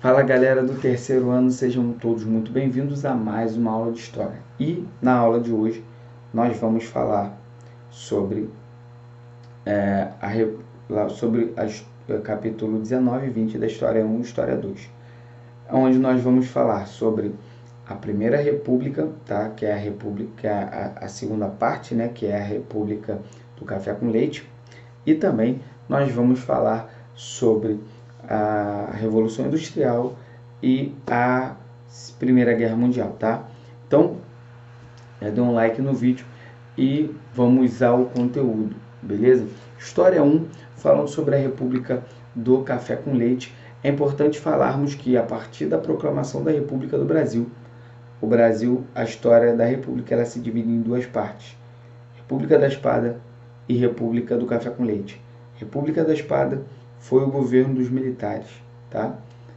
Fala galera do terceiro ano, sejam todos muito bem-vindos a mais uma aula de História. E na aula de hoje nós vamos falar sobre, capítulo 19 e 20 da História 1 e História 2, onde nós vamos falar sobre a Primeira República, tá? Que é a República, a segunda parte, né? Que é a República do Café com Leite, e também nós vamos falar sobre a Revolução Industrial e a Primeira Guerra Mundial, tá? Então, dê um like no vídeo e vamos ao conteúdo, beleza? História 1, falando sobre a República do Café com Leite. É importante falarmos que a partir da proclamação da República do Brasil, a história da República, ela se divide em duas partes: República da Espada e República do Café com Leite. República da Espada foi o governo dos militares, tá?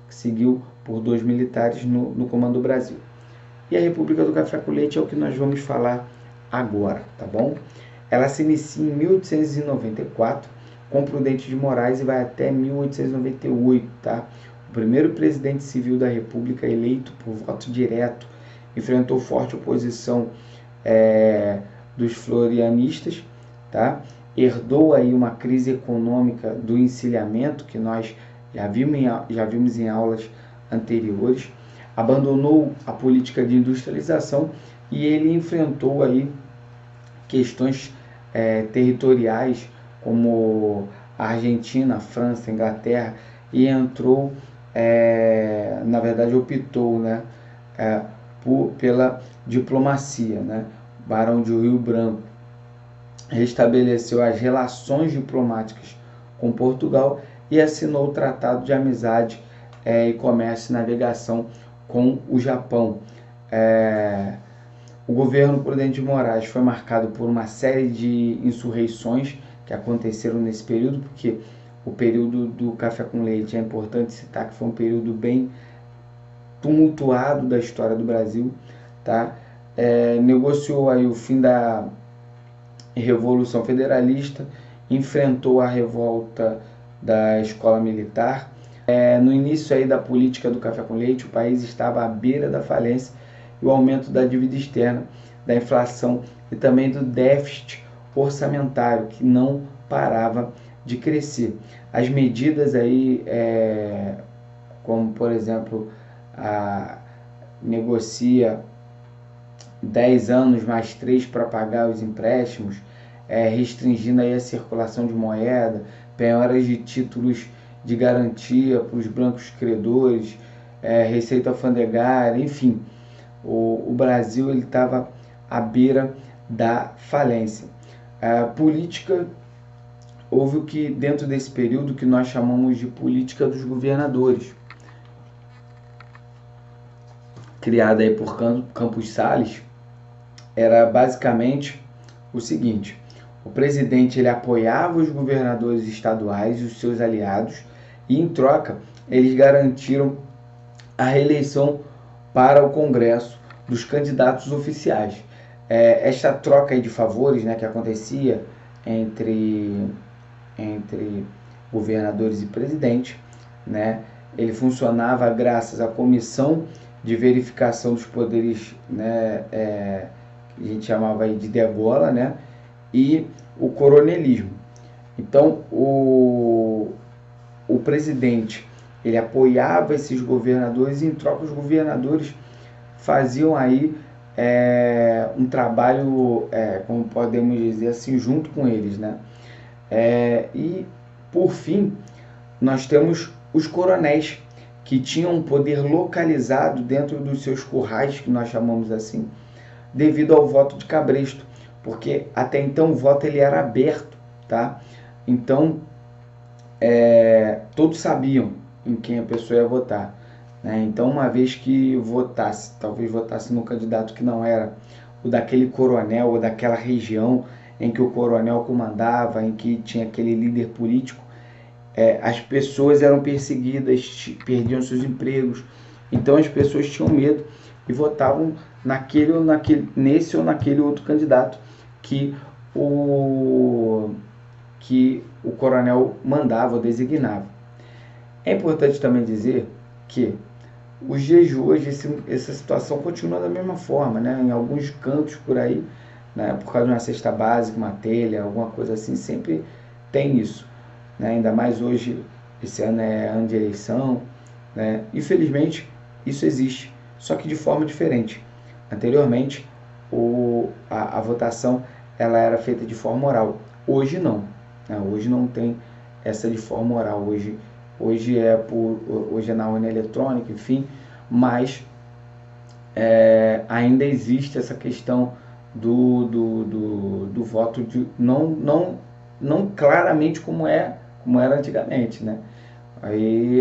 Que seguiu por 2 militares no comando do Brasil. E a República do Café com Leite é o que nós vamos falar agora, tá bom? Ela se inicia em 1894 com Prudente de Moraes e vai até 1898, tá? O primeiro presidente civil da República, eleito por voto direto, enfrentou forte oposição dos florianistas, tá? Herdou aí uma crise econômica do encilhamento, que nós já vimos em aulas anteriores, abandonou a política de industrialização e ele enfrentou aí questões territoriais como a Argentina, a França, a Inglaterra, e entrou, na verdade optou, né, pela diplomacia, né? Barão de Rio Branco restabeleceu as relações diplomáticas com Portugal e assinou o Tratado de Amizade e Comércio e Navegação com o Japão. O governo Prudente de Moraes foi marcado por uma série de insurreições que aconteceram nesse período, porque o período do Café com Leite é importante citar que foi um período bem tumultuado da história do Brasil, tá? Negociou aí o fim da Revolução Federalista, enfrentou a revolta da escola militar. No início aí da política do Café com Leite, o país estava à beira da falência e o aumento da dívida externa, da inflação e também do déficit orçamentário, que não parava de crescer. As medidas aí, como por exemplo, negocia 10 anos mais 3 para pagar os empréstimos, restringindo aí a circulação de moeda, penhoras de títulos de garantia para os brancos credores, receita alfandegária, enfim. O Brasil estava à beira da falência. A política, houve o que dentro desse período que nós chamamos de política dos governadores, criada aí por Campos Salles. Era basicamente o seguinte: o presidente ele apoiava os governadores estaduais e os seus aliados, e em troca eles garantiram a reeleição para o Congresso dos candidatos oficiais. Esta troca aí de favores, né, que acontecia entre governadores e presidente, né, ele funcionava graças à comissão de verificação dos poderes, né, que a gente chamava aí de degola, né, e o coronelismo. Então, o presidente ele apoiava esses governadores e em troca os governadores faziam aí um trabalho, como podemos dizer assim, junto com eles, né? E por fim nós temos os coronéis, que tinham um poder localizado dentro dos seus currais, que nós chamamos assim, devido ao voto de cabresto, porque até então o voto ele era aberto, tá? Então todos sabiam em quem a pessoa ia votar, né? Então, uma vez que talvez votasse no candidato que não era o daquele coronel ou daquela região em que o coronel comandava, em que tinha aquele líder político, as pessoas eram perseguidas, perdiam seus empregos. Então as pessoas tinham medo e votavam nesse ou naquele outro candidato que o coronel mandava ou designava. É importante também dizer que os dias de hoje essa situação continua da mesma forma, né? Em alguns cantos por aí, né? Por causa de uma cesta básica, uma telha, alguma coisa assim, sempre tem isso, né? Ainda mais hoje, esse ano é ano de eleição, né? Infelizmente, isso existe, só que de forma diferente. Anteriormente, a votação ela era feita de forma oral. Hoje não, né? Hoje não tem essa de forma oral. Hoje é na urna eletrônica, enfim, mas ainda existe essa questão do voto de não claramente como era antigamente, né?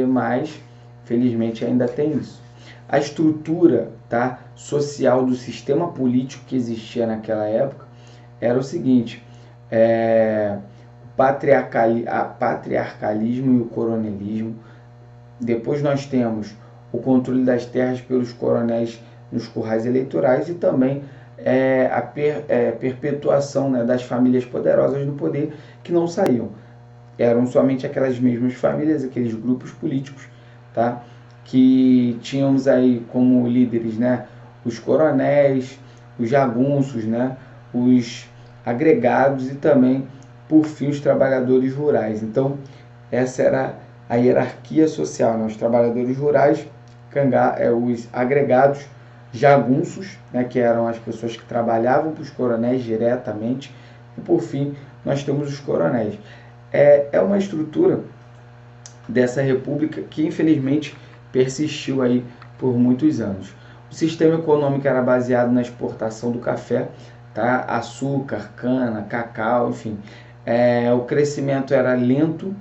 Mas felizmente ainda tem isso. A estrutura, tá, social do sistema político que existia naquela época era o seguinte: patriarcalismo e o coronelismo. Depois nós temos o controle das terras pelos coronéis nos currais eleitorais e também a perpetuação, né, das famílias poderosas no poder que não saíam. Eram somente aquelas mesmas famílias, aqueles grupos políticos, tá, que tínhamos aí como líderes, né, os coronéis, os jagunços, né, os agregados e também, por fim, os trabalhadores rurais. Então, essa era a hierarquia social, né? Os trabalhadores rurais, os agregados, jagunços, né, que eram as pessoas que trabalhavam para os coronéis diretamente, e por fim nós temos os coronéis. É uma estrutura dessa república que infelizmente persistiu aí por muitos anos. O sistema econômico era baseado na exportação do café, tá? Açúcar, cana, cacau, enfim. O crescimento era lento,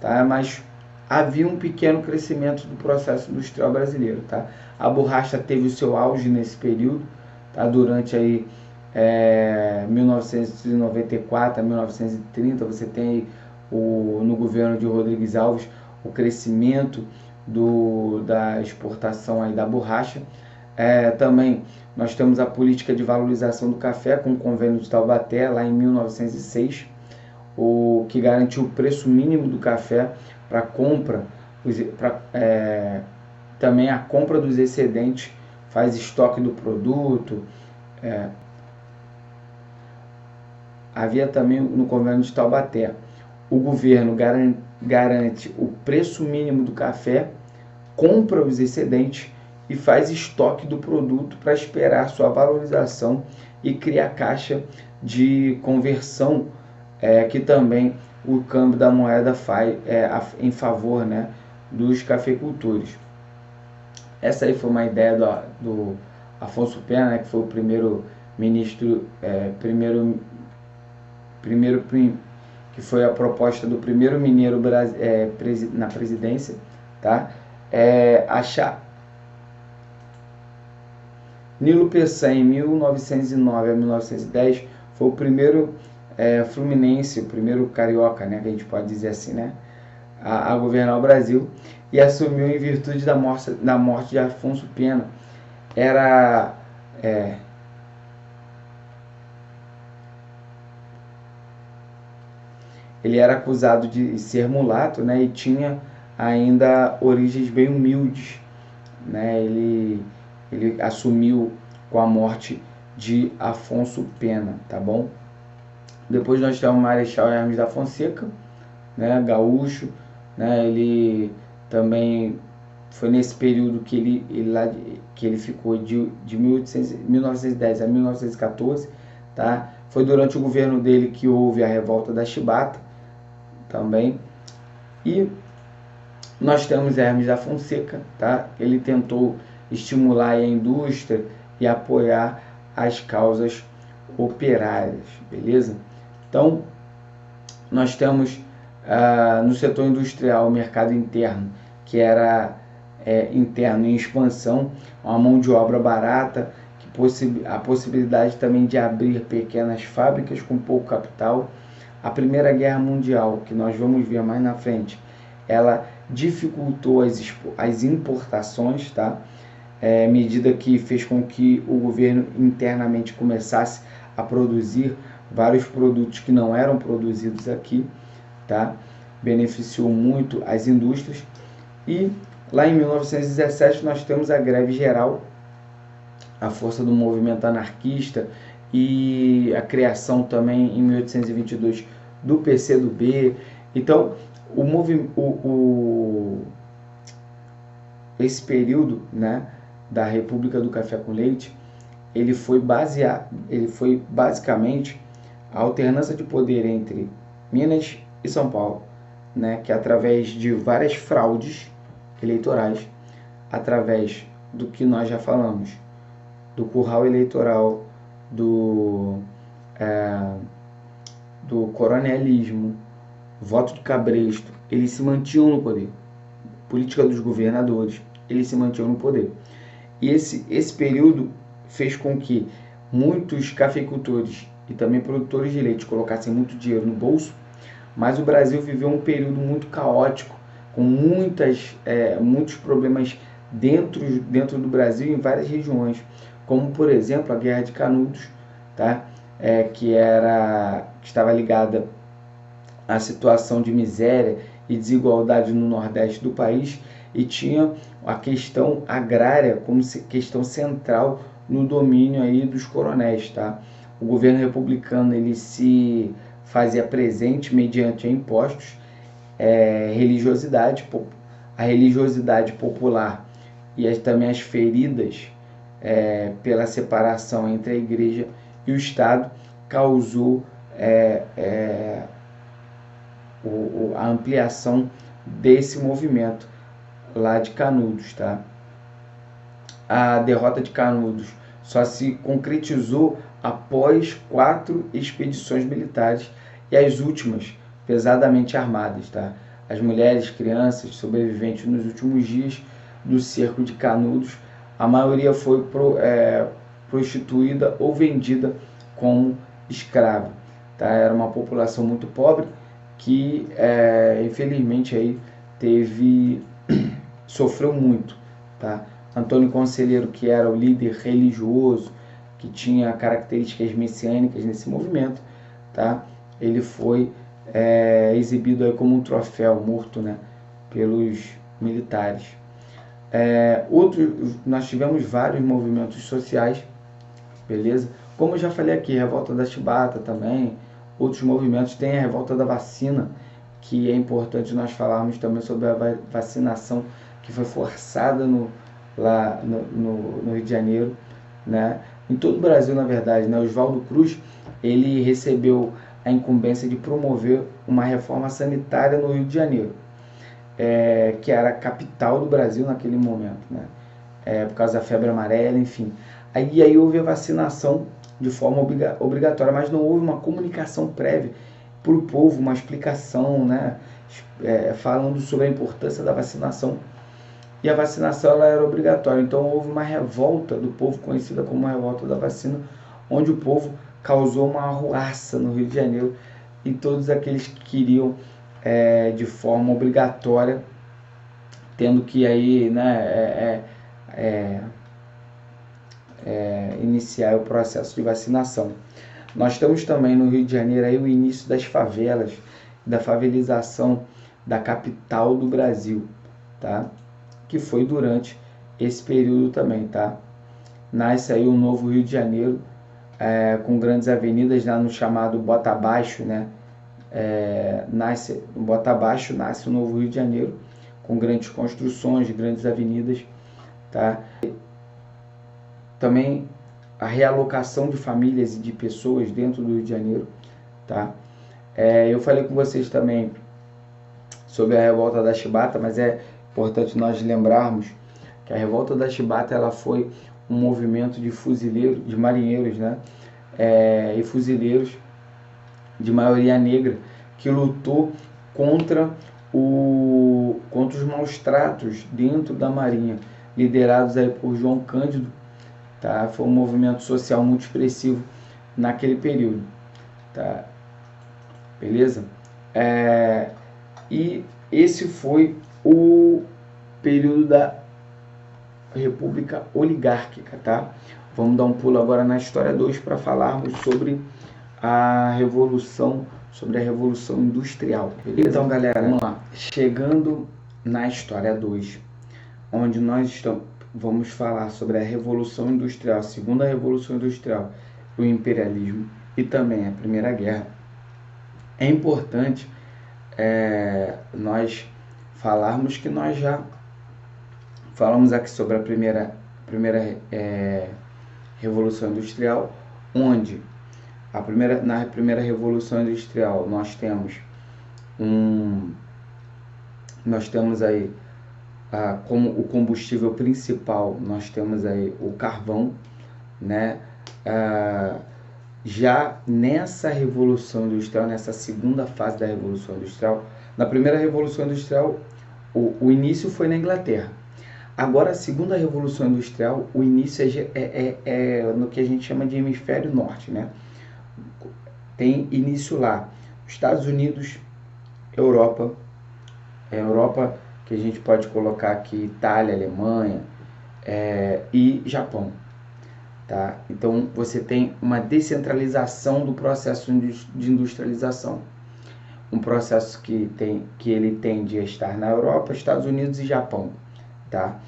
tá? Mas havia um pequeno crescimento do processo industrial brasileiro, tá? A borracha teve o seu auge nesse período, tá? Durante aí 1994 a 1930, você tem aí no governo de Rodrigues Alves o crescimento da exportação aí da borracha. Também nós temos a política de valorização do café com o convênio de Taubaté, lá em 1906, que garantiu o preço mínimo do café para compra, também a compra dos excedentes, faz estoque do produto. Havia também no convênio de Taubaté, o governo garante o preço mínimo do café, compra os excedentes e faz estoque do produto para esperar sua valorização e cria caixa de conversão, que também o câmbio da moeda faz em favor, né, dos cafeicultores. Essa aí foi uma ideia do Afonso Pena, né, que foi o primeiro ministro, que foi a proposta do primeiro mineiro na presidência, tá? Nilo Peçanha, em 1909 a 1910, foi o primeiro fluminense, o primeiro carioca, né, que a gente pode dizer assim, né, a governar o Brasil, e assumiu em virtude da morte de Afonso Pena. Ele era acusado de ser mulato, né, e tinha ainda origens bem humildes, né? Ele assumiu com a morte de Afonso Pena, tá bom? Depois nós temos o Marechal Hermes da Fonseca, né, gaúcho, né? Ele também foi nesse período que ele ficou de 1910 a 1914, tá? Foi durante o governo dele que houve a revolta da Chibata também. E nós temos Hermes da Fonseca, tá? Ele tentou estimular a indústria e apoiar as causas operárias, beleza? Então, nós temos no setor industrial o mercado interno, que era interno em expansão, uma mão de obra barata, a possibilidade também de abrir pequenas fábricas com pouco capital. A Primeira Guerra Mundial, que nós vamos ver mais na frente, ela dificultou as importações, tá? Medida que fez com que o governo internamente começasse a produzir vários produtos que não eram produzidos aqui, tá? Beneficiou muito as indústrias. E Lá em 1917 nós temos a greve geral, a força do movimento anarquista e a criação também em 1822 do PCdoB. Então, esse período, né, da República do Café com Leite, ele foi basicamente a alternância de poder entre Minas e São Paulo, né, que através de várias fraudes eleitorais, através do que nós já falamos, do curral eleitoral, do coronelismo, voto de cabresto, eles se mantinham no poder. Política dos governadores, eles se mantinham no poder. E esse período fez com que muitos cafeicultores e também produtores de leite colocassem muito dinheiro no bolso, mas o Brasil viveu um período muito caótico, com muitos problemas dentro do Brasil em várias regiões, como por exemplo a Guerra de Canudos, tá? Que estava ligada à situação de miséria e desigualdade no Nordeste do país, e tinha a questão agrária como questão central no domínio aí dos coronéis, tá? O governo republicano ele se fazia presente mediante impostos, a religiosidade popular e também as feridas pela separação entre a igreja e o Estado causou a ampliação desse movimento lá de Canudos, tá? A derrota de Canudos só se concretizou após 4 expedições militares e as últimas pesadamente armadas, tá? As mulheres, crianças, sobreviventes nos últimos dias do cerco de Canudos, a maioria foi prostituída ou vendida como escrava, tá? Era uma população muito pobre que infelizmente aí sofreu muito, tá? Antônio Conselheiro, que era o líder religioso, que tinha características messiânicas nesse movimento, tá? Ele foi exibido aí como um troféu morto, né, pelos militares. Nós tivemos vários movimentos sociais, beleza? Como eu já falei aqui, Revolta da Chibata também, outros movimentos, tem a Revolta da Vacina, que é importante nós falarmos também sobre a vacinação que foi forçada lá no Rio de Janeiro, né? Em todo o Brasil, na verdade, né? Oswaldo Cruz, ele recebeu a incumbência de promover uma reforma sanitária no Rio de Janeiro, que era a capital do Brasil naquele momento, né? Por causa da febre amarela, enfim. Aí houve a vacinação de forma obrigatória, mas não houve uma comunicação prévia para o povo, uma explicação, né? Falando sobre a importância da vacinação. E a vacinação ela era obrigatória, então houve uma revolta do povo, conhecida como a Revolta da Vacina, onde o povo causou uma arruaça no Rio de Janeiro, e todos aqueles que queriam de forma obrigatória, tendo que aí, né, iniciar o processo de vacinação. Nós temos também no Rio de Janeiro aí o início das favelas, da favelização da capital do Brasil, tá? Que foi durante esse período também, tá? Nasce aí um novo Rio de Janeiro, com grandes avenidas, né, no chamado Bota Abaixo, né? No Bota Abaixo nasce o novo Rio de Janeiro, com grandes construções, grandes avenidas, tá? Também a realocação de famílias e de pessoas dentro do Rio de Janeiro, tá? Eu falei com vocês também sobre a Revolta da Chibata, mas é importante nós lembrarmos que a Revolta da Chibata ela foi um movimento de fuzileiros, de marinheiros, né? E fuzileiros de maioria negra, que lutou contra os maus tratos dentro da Marinha, liderados aí por João Cândido, tá? Foi um movimento social muito expressivo naquele período, tá? Beleza? E esse foi o período da República Oligárquica, tá? Vamos dar um pulo agora na História 2 para falarmos sobre a Revolução Industrial. Beleza? Então, galera, vamos lá. Chegando na História 2, onde vamos falar sobre a Revolução Industrial, a Segunda Revolução Industrial, o imperialismo e também a Primeira Guerra, é importante nós falarmos que nós já falamos aqui sobre a primeira Revolução Industrial, onde na primeira Revolução Industrial nós temos aí como o combustível principal, nós temos aí o carvão, né? Já nessa Revolução Industrial, nessa segunda fase da Revolução Industrial, na primeira Revolução Industrial, o início foi na Inglaterra. Agora, a segunda Revolução Industrial, o início é no que a gente chama de hemisfério norte, né? Tem início lá, Estados Unidos, Europa que a gente pode colocar aqui Itália, Alemanha e Japão, tá? Então você tem uma descentralização do processo de industrialização, um processo que ele tende a estar na Europa, Estados Unidos e Japão, tá?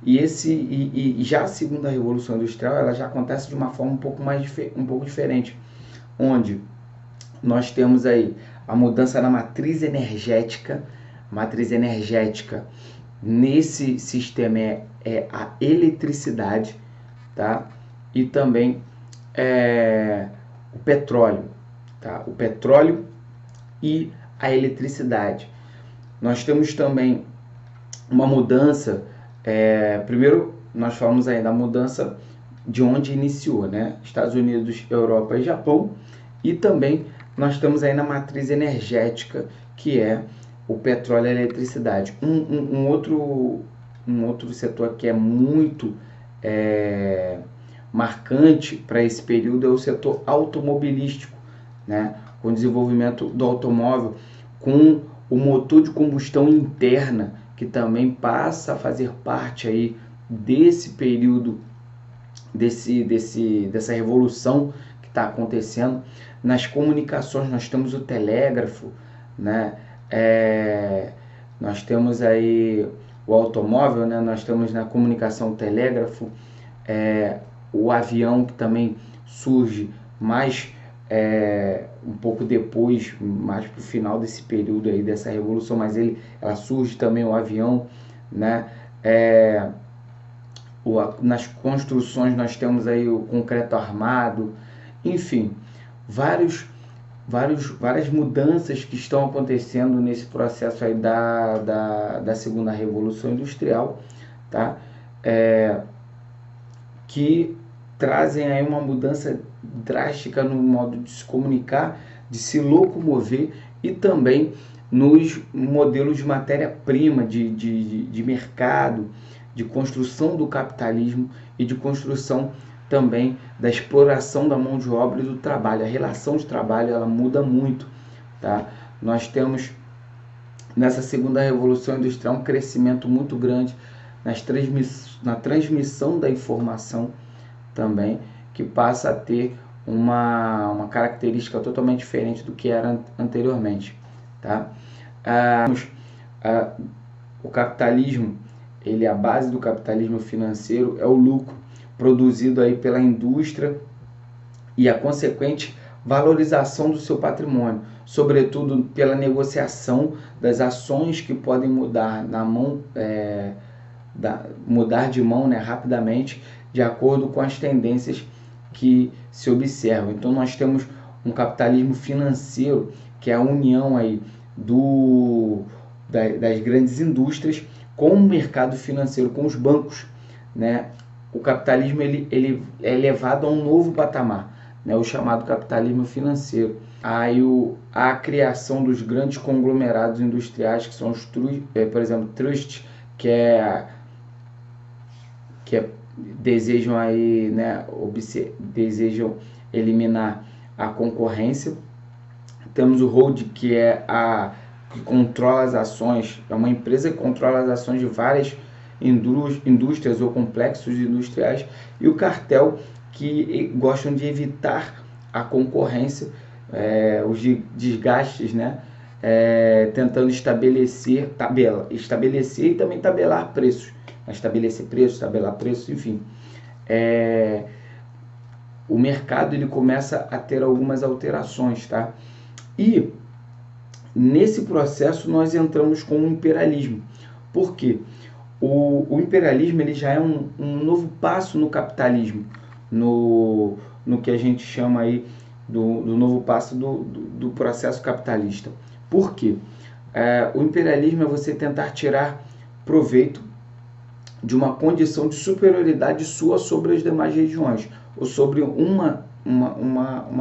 E já a segunda Revolução Industrial, ela já acontece de uma forma um pouco diferente, onde nós temos aí a mudança na matriz energética. Matriz energética nesse sistema é a eletricidade, tá? E também o petróleo, tá? O petróleo e a eletricidade. Nós temos também uma mudança, primeiro nós falamos aí da mudança de onde iniciou, né? Estados Unidos, Europa e Japão, e também nós temos aí na matriz energética, que é o petróleo e a eletricidade. Um outro setor que é muito marcante para esse período é o setor automobilístico, né? Com o desenvolvimento do automóvel, com o motor de combustão interna, que também passa a fazer parte aí desse período, dessa revolução que está acontecendo. Nas comunicações nós temos o telégrafo, né? Nós temos aí o automóvel, né? Nós temos na comunicação o telégrafo, o avião, que também surge mais um pouco depois, mais para o final desse período aí, dessa revolução, mas ela surge também o avião, né? Nas construções nós temos aí o concreto armado, enfim, várias mudanças que estão acontecendo nesse processo aí da segunda Revolução Industrial, tá? Que trazem aí uma mudança drástica no modo de se comunicar, de se locomover e também nos modelos de matéria-prima, de mercado, de construção do capitalismo e de construção também da exploração da mão de obra e do trabalho. A relação de trabalho, ela muda muito, tá? Nós temos nessa segunda Revolução Industrial um crescimento muito grande na transmissão da informação também, que passa a ter uma característica totalmente diferente do que era anteriormente, tá? O capitalismo, a base do capitalismo financeiro é o lucro produzido aí pela indústria e a consequente valorização do seu patrimônio, sobretudo pela negociação das ações que podem mudar mudar de mão, né, rapidamente, de acordo com as tendências que se observam. Então nós temos um capitalismo financeiro, que é a união aí das grandes indústrias com o mercado financeiro, com os bancos, né? O capitalismo ele é levado a um novo patamar, né? O chamado capitalismo financeiro. Aí a criação dos grandes conglomerados industriais, que são os por exemplo, trusts, que desejam aí, né, desejam eliminar a concorrência. Temos o hold, que que controla as ações, é uma empresa que controla as ações de várias indústrias ou complexos industriais, e o cartel, que gostam de evitar a concorrência, os desgastes, né? Tentando estabelecer e também tabelar preços, a estabelecer preços, tabelar preços, enfim. O mercado ele começa a ter algumas alterações, tá? E nesse processo nós entramos com o imperialismo. Por quê? O imperialismo ele já é um novo passo no capitalismo, no que a gente chama aí do novo passo do processo capitalista. Por quê? O imperialismo é você tentar tirar proveito de uma condição de superioridade sua sobre as demais regiões, ou sobre uma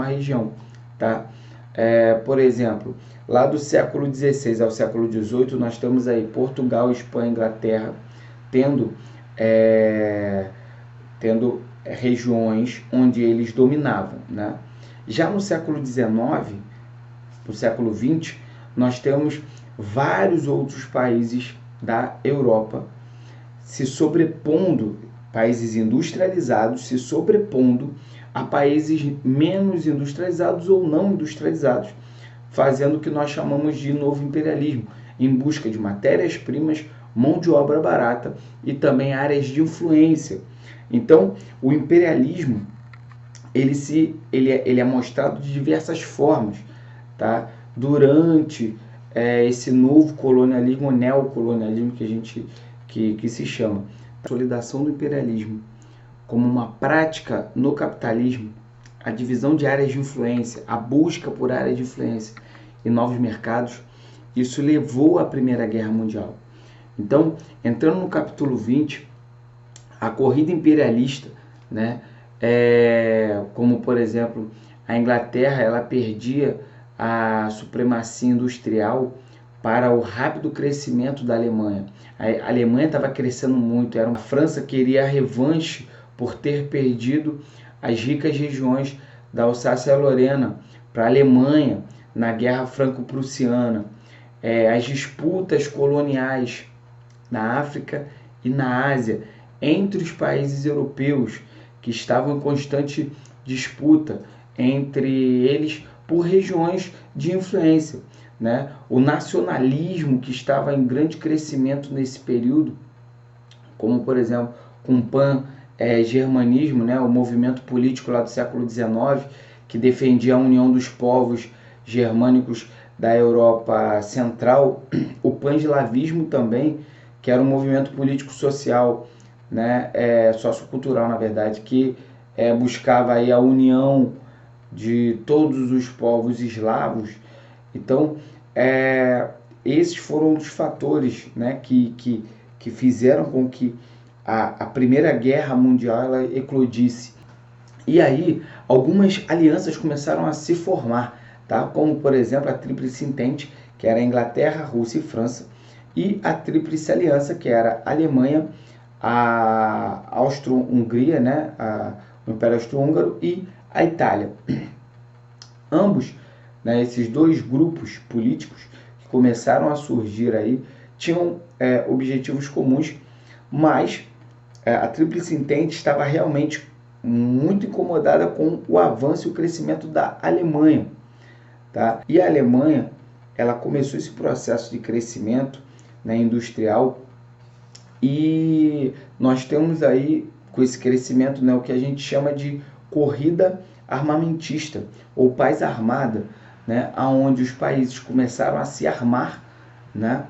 região, tá? Por exemplo, lá do século XVI ao século XVIII, nós temos aí Portugal, Espanha, Inglaterra, tendo regiões onde eles dominavam, né? Já no século XIX, no século XX, nós temos vários outros países da Europa se sobrepondo, países industrializados se sobrepondo a países menos industrializados ou não industrializados, fazendo o que nós chamamos de novo imperialismo, em busca de matérias-primas, mão de obra barata e também áreas de influência. Então, o imperialismo ele é mostrado de diversas formas, tá? Durante esse novo colonialismo, neocolonialismo que a gente que se chama. A consolidação do imperialismo como uma prática no capitalismo, a divisão de áreas de influência, a busca por áreas de influência e novos mercados, isso levou à Primeira Guerra Mundial. Então, entrando no capítulo 20, a corrida imperialista, né, como por exemplo, a Inglaterra ela perdia a supremacia industrial para o rápido crescimento da Alemanha. A Alemanha estava crescendo muito, a França queria a revanche por ter perdido as ricas regiões da Alsácia-Lorena para a Alemanha na Guerra Franco-Prussiana. As disputas coloniais na África e na Ásia entre os países europeus que estavam em constante disputa entre eles por regiões de influência, né? O nacionalismo que estava em grande crescimento nesse período, como por exemplo com o pan-germanismo, né? O movimento político lá do século XIX que defendia a união dos povos germânicos da Europa Central, o pan-eslavismo também, que era um movimento político-social, né? Sociocultural, na verdade, que buscava aí a união de todos os povos eslavos. Então, esses foram os fatores, né, que fizeram com que a Primeira Guerra Mundial ela eclodisse. E aí, algumas alianças começaram a se formar, tá? Como, por exemplo, a Tríplice Entente, que era a Inglaterra, Rússia e França, e a Tríplice Aliança, que era a Alemanha, a Áustria-Hungria, né, o Império Austro-Húngaro e a Itália. Ambos, né, esses dois grupos políticos que começaram a surgir aí, tinham objetivos comuns, mas a Tríplice Entente estava realmente muito incomodada com o avanço e o crescimento da Alemanha, tá? E a Alemanha, ela começou esse processo de crescimento, né, industrial, e nós temos aí, com esse crescimento, né, o que a gente chama de corrida armamentista, ou paz armada, né, onde os países começaram a se armar, né,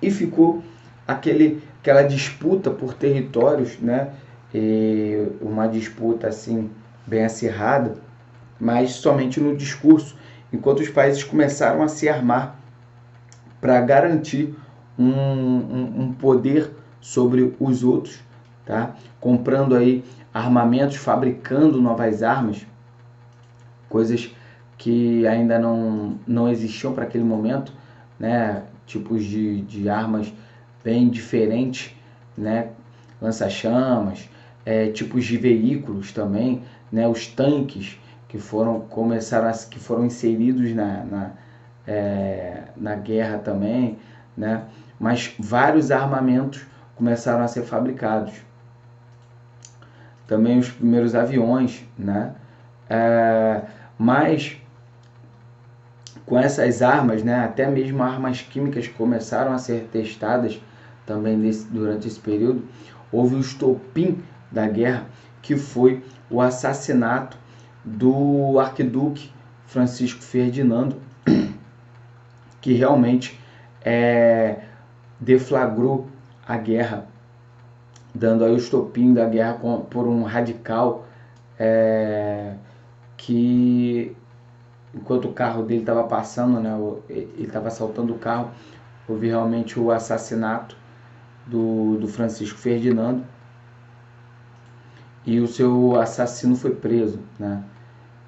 e ficou aquela disputa por territórios, né, uma disputa assim bem acirrada, mas somente no discurso, enquanto os países começaram a se armar para garantir um poder sobre os outros, tá? Comprando aí armamentos, fabricando novas armas, coisas que ainda não existiam para aquele momento, né? Tipos de armas bem diferentes, né? Lança-chamas, tipos de veículos também, né? Os tanques que foram inseridos na guerra também, né? Mas vários armamentos começaram a ser fabricados. Também os primeiros aviões, né? Mas com essas armas, né, até mesmo armas químicas começaram a ser testadas também durante esse período, houve o estopim da guerra, que foi o assassinato do arquiduque Francisco Ferdinando, que realmente deflagrou a guerra, dando aí o estopim da guerra por um radical que, enquanto o carro dele estava passando, né, ele estava assaltando o carro, houve realmente o assassinato do Francisco Ferdinando, e o seu assassino foi preso, né?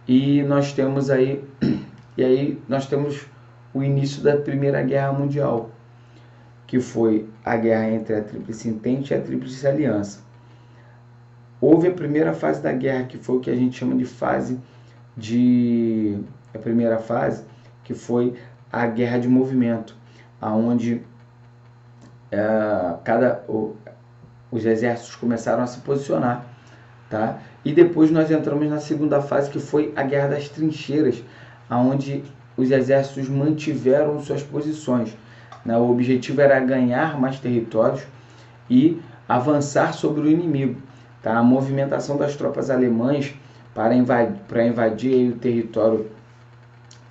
E nós temos aí o início da Primeira Guerra Mundial, que foi a guerra entre a Tríplice Entente e a Tríplice Aliança. Houve a primeira fase da guerra, que foi o que a gente chama de a primeira fase, que foi a guerra de movimento, aonde os exércitos começaram a se posicionar, tá? E depois nós entramos na segunda fase, que foi a guerra das trincheiras, aonde os exércitos mantiveram suas posições, né? O objetivo era ganhar mais territórios e avançar sobre o inimigo, tá? A movimentação das tropas alemãs para invadir o território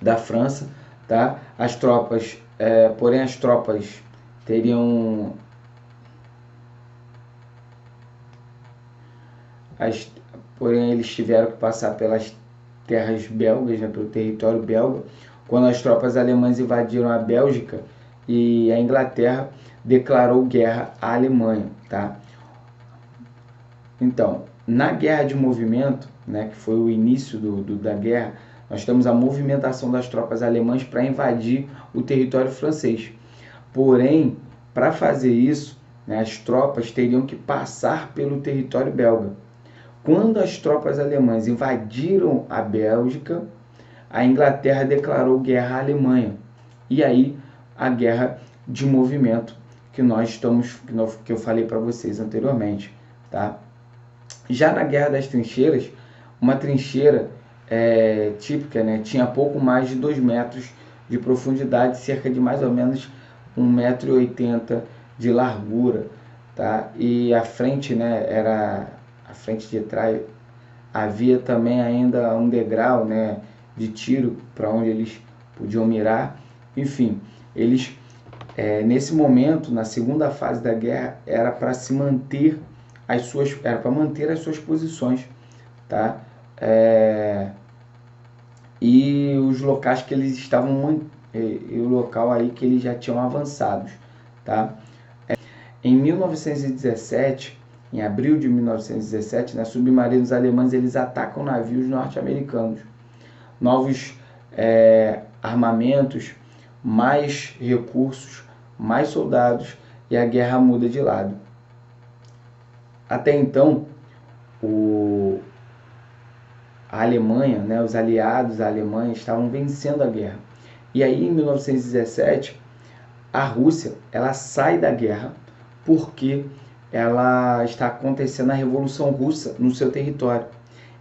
da França, tá? Porém as tropas teriam porém eles tiveram que passar pelas terras belgas, né, pelo território belga. Quando as tropas alemãs invadiram a Bélgica, e a Inglaterra declarou guerra à Alemanha, tá? Então, na guerra de movimento, né, que foi o início da guerra, nós temos a movimentação das tropas alemãs para invadir o território francês. Porém, para fazer isso, né, as tropas teriam que passar pelo território belga. Quando as tropas alemãs invadiram a Bélgica, a Inglaterra declarou guerra à Alemanha. E aí a guerra de movimento que eu falei para vocês anteriormente, tá? Já na guerra das trincheiras, uma trincheira típica, né, tinha pouco mais de 2 metros de profundidade, cerca de mais ou menos 1,80 m de largura, tá? E a frente, né, era a frente de trás, havia também ainda um degrau, né, de tiro para onde eles podiam mirar. Enfim, eles nesse momento, na segunda fase da guerra, era para manter as suas posições, tá? E os locais que eles estavam, e o local aí que eles já tinham avançados, tá? Em 1917, em abril de 1917, né, submarinos alemães eles atacam navios norte-americanos. Novos armamentos, mais recursos, mais soldados, e a guerra muda de lado. Até então, a Alemanha, né, os aliados da Alemanha estavam vencendo a guerra. E aí, em 1917, a Rússia ela sai da guerra porque ela está acontecendo a Revolução Russa no seu território.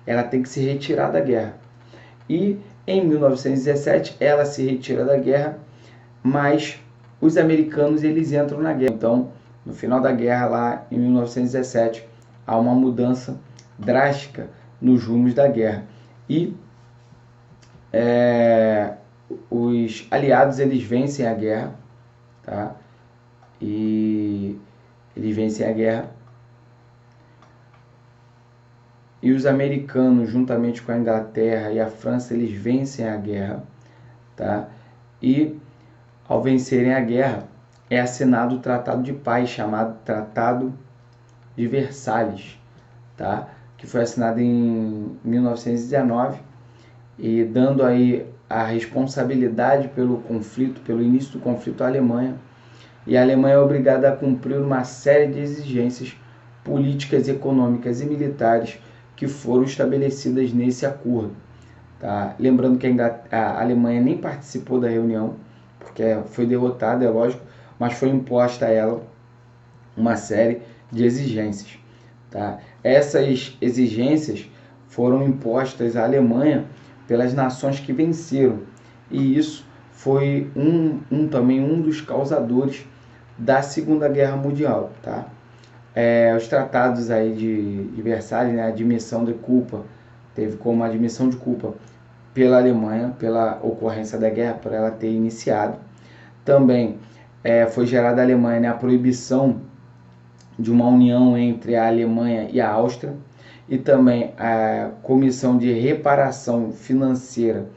Ela tem que se retirar da guerra. E em 1917 ela se retira da guerra, mas os americanos eles entram na guerra. Então, no final da guerra, lá em 1917, há uma mudança drástica nos rumos da guerra. E os aliados eles vencem a guerra, tá? E eles vencem a guerra. E os americanos, juntamente com a Inglaterra e a França, eles vencem a guerra, tá? E ao vencerem a guerra, é assinado o Tratado de Paz, chamado Tratado de Versalhes, tá? Que foi assinado em 1919, e dando aí a responsabilidade pelo conflito, pelo início do conflito à Alemanha. E a Alemanha é obrigada a cumprir uma série de exigências políticas, econômicas e militares que foram estabelecidas nesse acordo, tá? Lembrando que a Alemanha nem participou da reunião, porque foi derrotada, é lógico, mas foi imposta a ela uma série de exigências, tá? Essas exigências foram impostas à Alemanha pelas nações que venceram, e isso foi também um dos causadores da Segunda Guerra Mundial, tá? Os tratados aí de Versalhes, né, a admissão de culpa, teve como admissão de culpa pela Alemanha, pela ocorrência da guerra, por ela ter iniciado. Também foi gerada na Alemanha, né, a proibição de uma união entre a Alemanha e a Áustria, e também a comissão de reparação financeira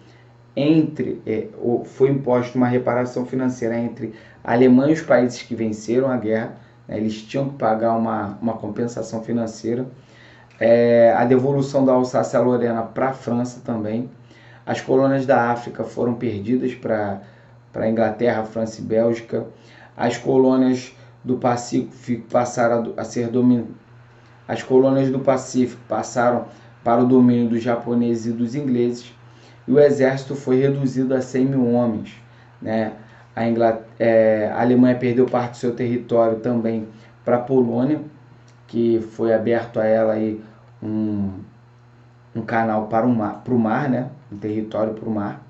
foi imposta uma reparação financeira entre a Alemanha e os países que venceram a guerra, né, eles tinham que pagar uma compensação financeira, a devolução da Alsácia-Lorena para a França também, as colônias da África foram perdidas para a Inglaterra, França e Bélgica, as colônias do Pacífico passaram a ser dominadas. As colônias do Pacífico passaram para o domínio dos japoneses e dos ingleses, e o exército foi reduzido a 100 mil homens, né? A Alemanha perdeu parte do seu território também para a Polônia, que foi aberto a ela aí um canal para o mar, né? Um território para o mar.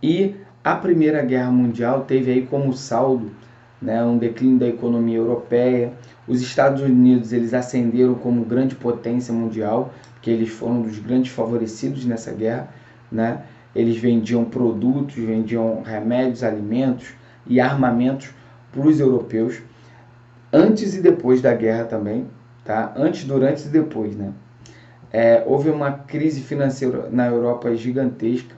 E a Primeira Guerra Mundial teve aí como saldo, né, um declínio da economia europeia. Os Estados Unidos, eles ascenderam como grande potência mundial, porque eles foram um dos grandes favorecidos nessa guerra, né? Eles vendiam produtos, vendiam remédios, alimentos e armamentos para os europeus, antes e depois da guerra também, tá? Antes, durante e depois, né? Houve uma crise financeira na Europa gigantesca,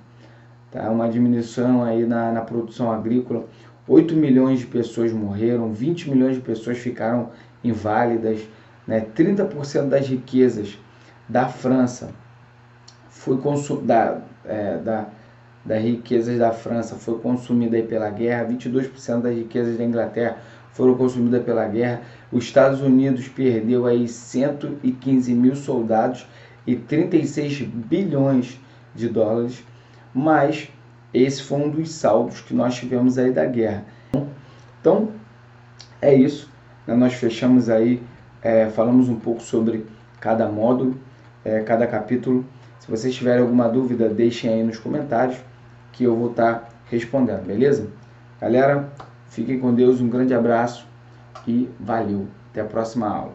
tá? Uma diminuição aí na produção agrícola. 8 milhões de pessoas morreram, 20 milhões de pessoas ficaram inválidas, né? 30% das riquezas da França das riquezas da França foi consumida aí pela guerra, 22% das riquezas da Inglaterra foram consumidas pela guerra. Os Estados Unidos perdeu aí 115 mil soldados e 36 bilhões de dólares, mas esse foi um dos saldos que nós tivemos aí da guerra. Então, é isso, né? Nós fechamos aí, falamos um pouco sobre cada módulo, cada capítulo. Se vocês tiverem alguma dúvida, deixem aí nos comentários que eu vou estar respondendo, beleza? Galera, fiquem com Deus, um grande abraço e valeu! Até a próxima aula.